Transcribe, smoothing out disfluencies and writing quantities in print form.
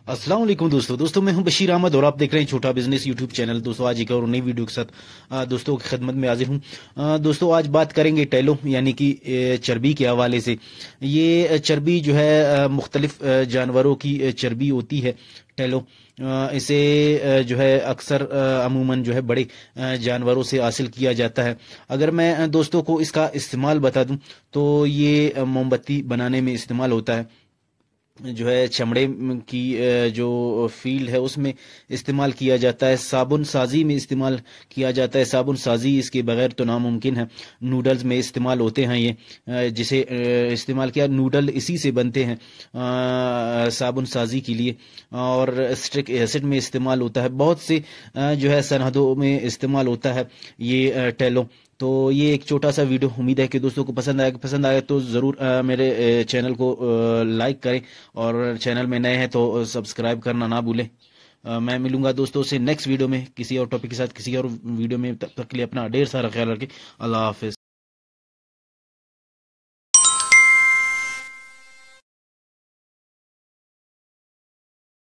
अस्सलाम वालेकुम दोस्तों मैं हूं बशीर अहमद और आप देख रहे हैं छोटा बिजनेस यूट्यूब चैनल। दोस्तों आज एक और नई वीडियो के साथ दोस्तों की खिदमत में हाजिर हूं। दोस्तों आज बात करेंगे टेलो यानी कि चर्बी के हवाले से। ये चर्बी जो है मुख्तलिफ जानवरों की चर्बी होती है टेलो। इसे जो है अक्सर अमूमन जो है बड़े जानवरों से हासिल किया जाता है। अगर मैं दोस्तों को इसका इस्तेमाल बता दूं तो ये मोमबत्ती बनाने में इस्तेमाल होता है। जो है चमड़े की जो फील्ड है उसमें इस्तेमाल किया जाता है। साबुन साजी में इस्तेमाल किया जाता है। साबुन साजी इसके बगैर तो नामुमकिन है। नूडल्स में इस्तेमाल होते हैं ये, जिसे इस्तेमाल किया नूडल इसी से बनते हैं साबुन साजी के लिए। और स्ट्रिक एसिड में इस्तेमाल होता है। बहुत से जो है सनहदों में इस्तेमाल होता है ये टेलो। तो ये एक छोटा सा वीडियो, उम्मीद है कि दोस्तों को पसंद आए तो ज़रूर मेरे चैनल को लाइक करें और चैनल में नए हैं तो सब्सक्राइब करना ना भूलें। मैं मिलूंगा दोस्तों से नेक्स्ट वीडियो में किसी और टॉपिक के साथ, किसी और वीडियो में। तब तक के लिए अपना ढेर सारा ख्याल रखें। अल्लाह हाफिज़।